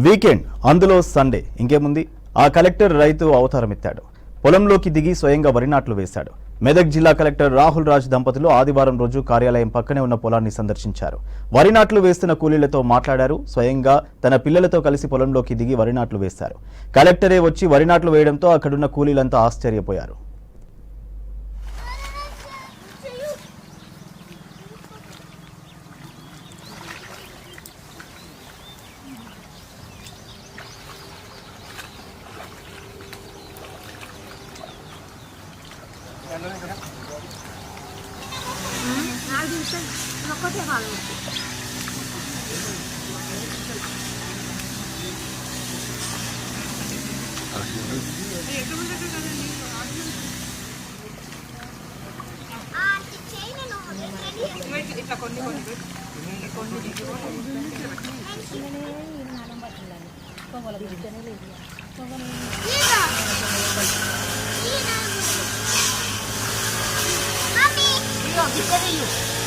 Weekend అందులో Sunday ఇంకేముంది ఆ కలెక్టర్ రైతు అవతారమెత్తాడు. పొలంలోకి దిగి స్వయంగా వరి నాట్లు వేశాడు. మెదక్ జిల్లా కలెక్టర్ రాహుల్ రాజ్ దంపతులు ఆదివారం రోజు కార్యాలయం పక్కనే ఉన్న పొలాన్ని సందర్శించారు. వరి నాట్లు వేస్తున్న కూలీలతో మాట్లాడారు. స్వయంగా తన పిల్లలతో కలిసి పొలంలోకి దిగి వరి నాట్లు వేశారు. కలెక్టరే వచ్చి వరి నాట్లు వేయడంతో అక్కడున్న కూలీలంతా ఆశ్చర్యపోయారు. Mami,